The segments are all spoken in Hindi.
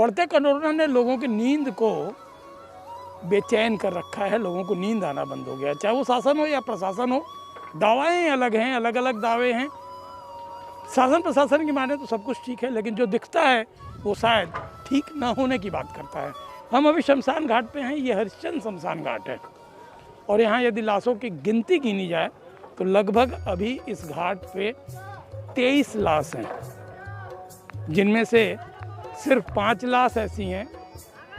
बढ़ते कोरोना ने लोगों की नींद को बेचैन कर रखा है, लोगों को नींद आना बंद हो गया, चाहे वो शासन हो या प्रशासन हो। दावाएं अलग हैं, अलग अलग दावे हैं। शासन प्रशासन की माने तो सब कुछ ठीक है, लेकिन जो दिखता है वो शायद ठीक ना होने की बात करता है। हम अभी शमशान घाट पे हैं, ये हरिश्चंद्र शमशान घाट है, और यहाँ यदि लाशों की गिनती गिनी जाए तो लगभग अभी इस घाट पे 23 लाश हैं, जिनमें से सिर्फ 5 लाश ऐसी हैं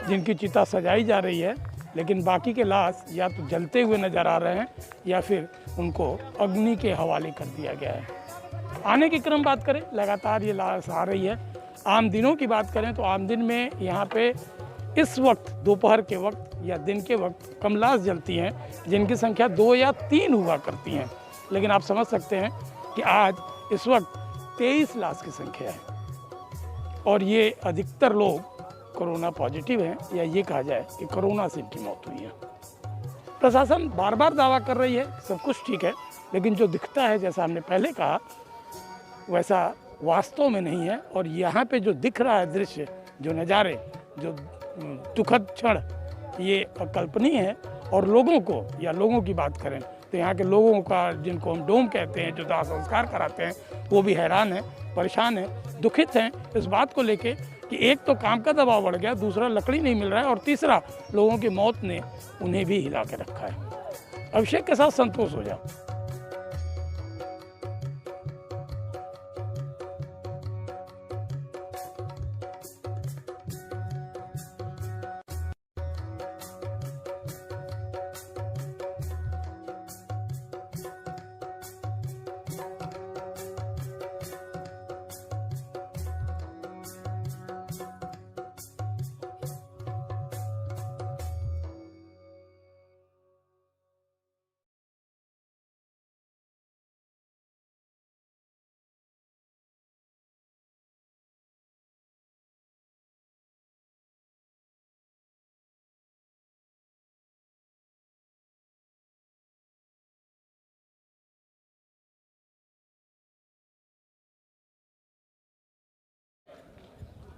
जिनकी चिता सजाई जा रही है, लेकिन बाकी के लाश या तो जलते हुए नज़र आ रहे हैं या फिर उनको अग्नि के हवाले कर दिया गया है। आने की क्रम बात करें, लगातार ये लाश आ रही है। आम दिनों की बात करें तो आम दिन में यहाँ पे इस वक्त दोपहर के वक्त या दिन के वक्त कम लाश जलती हैं, जिनकी संख्या 2 या 3 हुआ करती हैं, लेकिन आप समझ सकते हैं कि आज इस वक्त 23 लाश की संख्या है, और ये अधिकतर लोग कोरोना पॉजिटिव हैं, या ये कहा जाए कि कोरोना से इनकी मौत हुई है। प्रशासन बार बार दावा कर रही है सब कुछ ठीक है, लेकिन जो दिखता है, जैसा हमने पहले कहा, वैसा वास्तव में नहीं है। और यहाँ पे जो दिख रहा है दृश्य, जो नज़ारे, जो दुखद क्षण, ये अकल्पनीय है। और लोगों को, या लोगों की बात करें तो यहाँ के लोगों का, जिनको हम डोम कहते हैं, जो दाह संस्कार कराते हैं, वो भी हैरान है, परेशान है, दुखित हैं इस बात को लेके कि एक तो काम का दबाव बढ़ गया, दूसरा लकड़ी नहीं मिल रहा है, और तीसरा लोगों की मौत ने उन्हें भी हिला के रखा है। अभिषेक के साथ संतोष हो जाओ।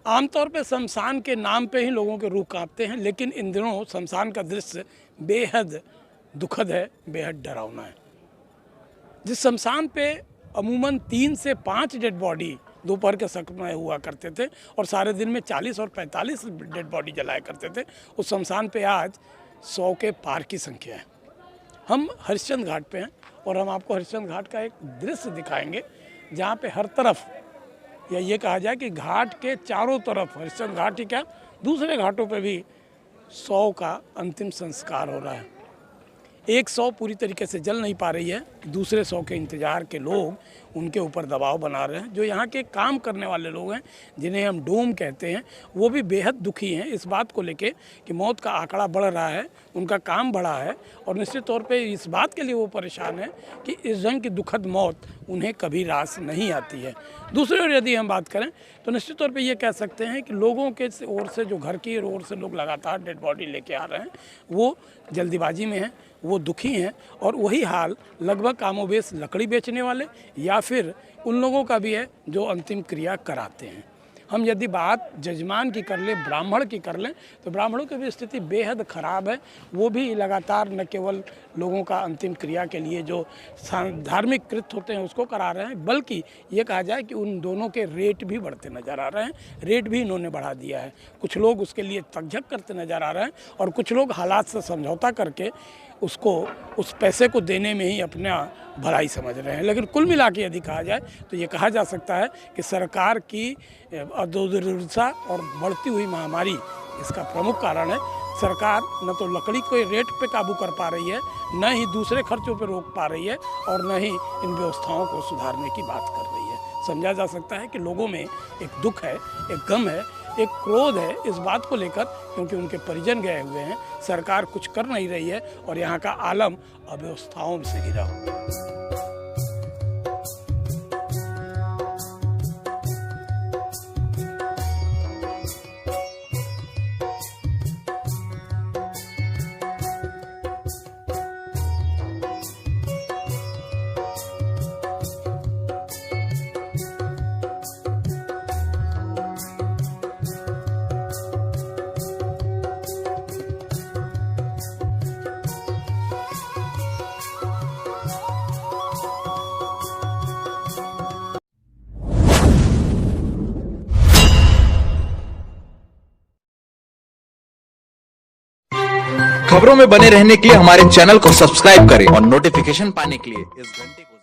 आमतौर पे शमशान के नाम पे ही लोगों के रूह कांपते हैं, लेकिन इन दिनों शमशान का दृश्य बेहद दुखद है, बेहद डरावना है। जिस शमशान पे अमूमन 3 से 5 डेड बॉडी दोपहर के समय हुआ करते थे, और सारे दिन में 40 और 45 डेड बॉडी जलाया करते थे, उस शमशान पे आज 100 के पार की संख्या है। हम हरिश्चंद्र घाट पे हैं, और हम आपको हरिश्चंद्र घाट का एक दृश्य दिखाएंगे, जहाँ पे हर तरफ, या ये कहा जाए कि घाट के चारों तरफ, हरिश्चंद्र घाट ही क्या, दूसरे घाटों पे भी 100 का अंतिम संस्कार हो रहा है। एक 100 पूरी तरीके से जल नहीं पा रही है, दूसरे 100 के इंतज़ार के लोग उनके ऊपर दबाव बना रहे हैं। जो यहाँ के काम करने वाले लोग हैं, जिन्हें हम डोम कहते हैं, वो भी बेहद दुखी हैं इस बात को लेके कि मौत का आंकड़ा बढ़ रहा है, उनका काम बढ़ा है, और निश्चित तौर पे इस बात के लिए वो परेशान है कि इस ढंग की दुखद मौत उन्हें कभी रास नहीं आती है। दूसरी ओर यदि हम बात करें तो निश्चित तौर पे ये कह सकते हैं कि लोगों के ओर से, जो घर की ओर से लोग लगातार डेड बॉडी लेके आ रहे हैं, वो जल्दीबाजी में हैं, वो दुखी हैं, और वही हाल लगभग कामोबेश लकड़ी बेचने वाले या फिर उन लोगों का भी है जो अंतिम क्रिया कराते हैं। हम यदि बात जजमान की कर लें, ब्राह्मण की कर लें, तो ब्राह्मणों की भी स्थिति बेहद ख़राब है। वो भी लगातार न केवल लोगों का अंतिम क्रिया के लिए जो धार्मिक कृत्य होते हैं उसको करा रहे हैं, बल्कि ये कहा जाए कि उन दोनों के रेट भी बढ़ते नज़र आ रहे हैं। रेट भी इन्होंने बढ़ा दिया है। कुछ लोग उसके लिए तकझक करते नज़र आ रहे हैं, और कुछ लोग हालात से समझौता करके उसको, उस पैसे को देने में ही अपना भलाई समझ रहे हैं। लेकिन कुल मिला के यदि कहा जाए तो ये कहा जा सकता है कि सरकार की अदूरदर्शिता और बढ़ती हुई महामारी इसका प्रमुख कारण है। सरकार न तो लकड़ी के रेट पे काबू कर पा रही है, न ही दूसरे खर्चों पे रोक पा रही है, और न ही इन व्यवस्थाओं को सुधारने की बात कर रही है। समझा जा सकता है कि लोगों में एक दुख है, एक गम है, एक क्रोध है इस बात को लेकर, क्योंकि उनके परिजन गए हुए हैं, सरकार कुछ कर नहीं रही है, और यहाँ का आलम अव्यवस्थाओं से घिरा हुआ। खबरों में बने रहने के लिए हमारे चैनल को सब्सक्राइब करें और नोटिफिकेशन पाने के लिए इस घंटे को